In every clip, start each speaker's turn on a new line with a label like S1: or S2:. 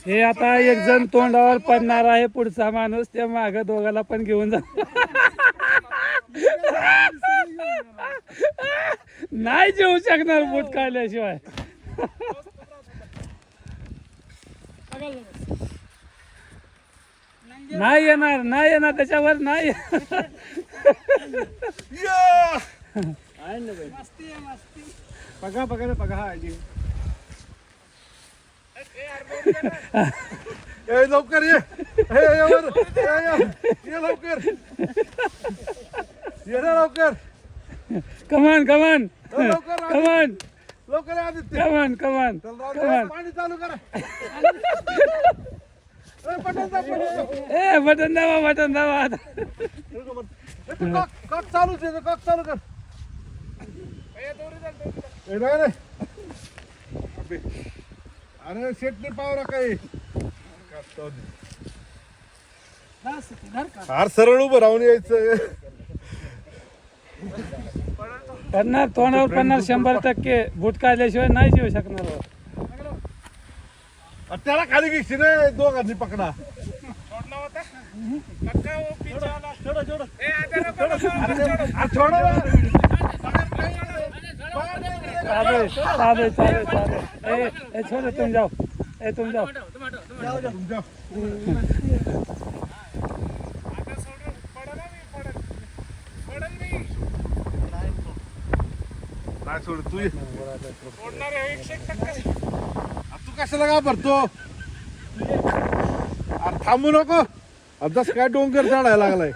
S1: हे आता एक जण तोंडावर पडणार आहे, पुढचा माणूस त्या माग दोघाला पण घेऊन जा. नाही जेवू शकणार बूट काढल्याशिवाय. नाही येणार, नाही येणार, त्याच्यावर नाही.
S2: बघा बघा ना बघा हा लवकर ये लवकर ये ना लवकर.
S1: कमान कमान कमान
S2: लवकर आदित्य
S1: कमान कमान कमान.
S2: पाणी चालू करा.
S1: ए बटन दाबा, बटन दाबा आता.
S2: कॉक चालूच आहे, कॉक चालू कर. नाही अरे शेटने पावरा काही फार सरळ उभं राहून यायचं.
S1: पडणार तोंडावर पडणार 100%. बूट काढल्याशिवाय नाही जेवू शकणार.
S2: त्याला खाली घेशी रे, दोघांनी पकडा.
S1: चालेल चालेल चालेल. ए छोड़ो, तुम जाओ. ए तुम जाओ.
S2: नाही सोड तू. तू कशाला घाबरतो? अरे थांबू नको. अभ्यास काय डोंगर चढायला लागलाय.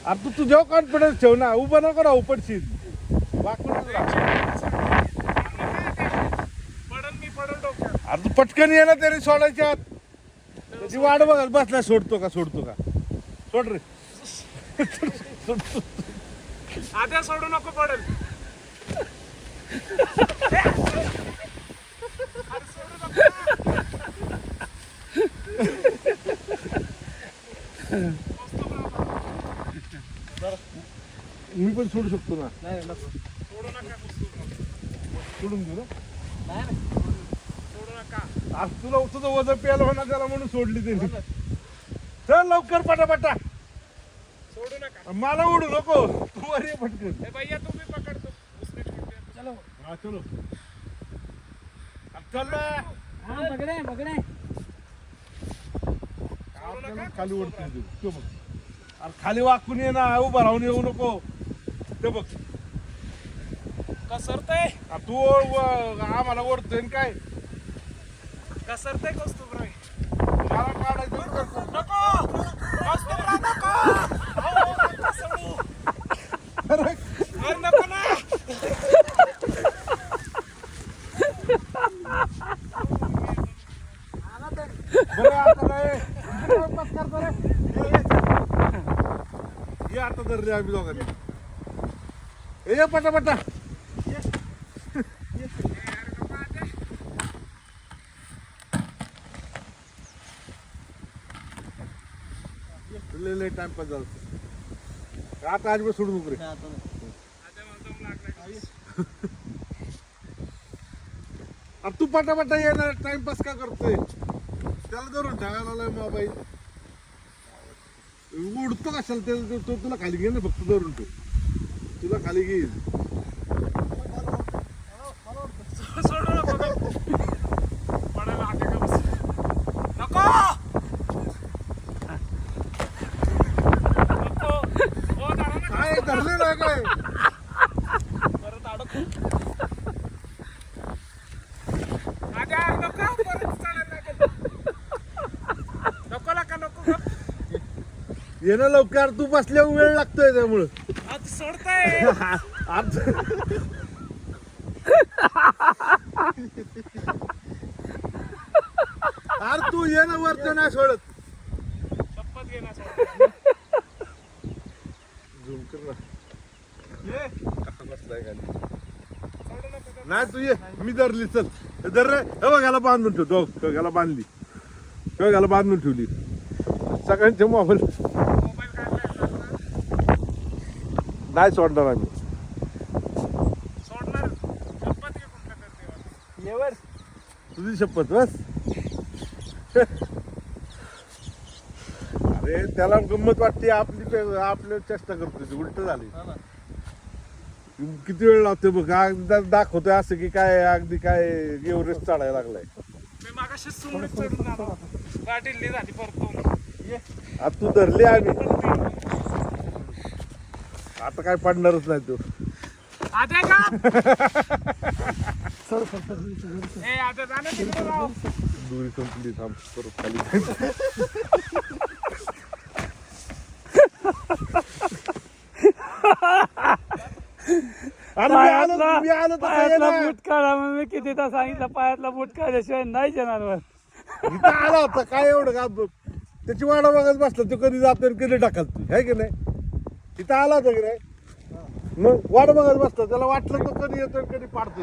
S2: अरे तू तुझ्यावर कॉन्फिडन्स ठेव ना. उभं नको राहू, पडशील. अरे तू पटकन ये ना, तरी सोडायच्या आत. त्याची वाट बघत बसला. सोडतो का सोडतो का? सोड रे.
S3: आता सोडू नको, पडेल.
S2: मी पण सोडू शकतो ना.
S3: सोडू नका,
S2: सोडून घेऊ ना.
S3: सोडू नका.
S2: आज तुला तुझं वजन प्यायला होणार त्याला म्हणून सोडली त्यांनी. चल लवकर पटापटा.
S3: सोडू नका.
S2: मला उडू नको. तू वर ये पटकन.
S3: भैया तुम्ही पकडतो. चलो
S2: हा चलो. चल ना.
S1: बघणे बघणे.
S2: खाली ओढतो तू बघ. अरे खाली वाकून ये ना, उभा राहून येऊ नको. ते बघ
S3: कसरतय.
S2: तू आम्हाला ओढतोय काय?
S3: कसरतय कौस्तुभराव.
S2: मला काढायचं
S3: नको कौस्तुभराव, नको. नका सोडू.
S2: अरे
S3: नको ना.
S2: बरं आता नाही. बस करतो रे. ये आता तर रे आम्ही दोघांनी. ये पटापटा. लय टाइमपास झाला. आता अजिबात सोडू नको रे. अब तू पटापटा येणार. टाइमपास का करतोय? त्याला धरून ठेवायला मोबाईल. उडतो कशाला? तो तुला खाली घे ना, फक्त धरून ठेव. तुला खाली घेईल.
S3: सोडू नको. पडायला हाते का बस. नको.
S2: काय धरले ना काय?
S3: परत अडकतो. आजा नको. परत चालायला लागेल. नको नका नको.
S2: ये ना लवकर. तू बसल्यावर वेळ लागतोय त्यामुळं.
S3: आता सोडताय.
S2: अरे तू ये ना वरती नाही सोडत.
S3: शपथ घे ना.
S2: झूम कर ना.
S3: ये.
S2: कसा बसलाय खाली.
S3: सोडू नको.
S2: नाही तू ये. मी धरली. चल धर रे. हे बघ याला बांधून ठेवतो. याला बांधली. याला बांधून ठेवली. सगळ्यांचे मोबाईल.
S3: मोबाईल काढलाय.
S2: नाही सोडणार आम्ही
S3: सोडणार शपथ घे कुठल्या तरी देवाची.
S1: येवर
S2: तुझी शपथ बस अरे त्याला गंमत वाटते आपल्या चेष्टा करतोय उलट झाली किती वेळ लागतोय बघ अगदी दाखवतोय असं की काय अगदी काय एव्हरेस्ट चढायला लागलाय
S3: मी मागाशी सोडून चढून जाणार गाठ इल्ली झाली परतून
S2: आता तू धरली आम्ही आता काय पडणारच नाही तू
S3: आद्या का ए आद्या जाणं तिकडे राव
S2: दुरी संपली थांब परत खाली अरे मी आलो तसं ये
S1: पायातला
S2: ना.
S1: बूट काढा म्हणून मी कितीदा सांगितलं पायातला बूट काढल्याशिवाय नाही जनावर
S2: इथं आला होता काय एवढं का त्याची वाडा बघत बसला तो कधी जातो आणि कधी टाकतो आहे की नाही तिथं आला होता की नाही मग वाट बघत बसतो त्याला वाटलं तो कधी येतो आणि कधी पाडतो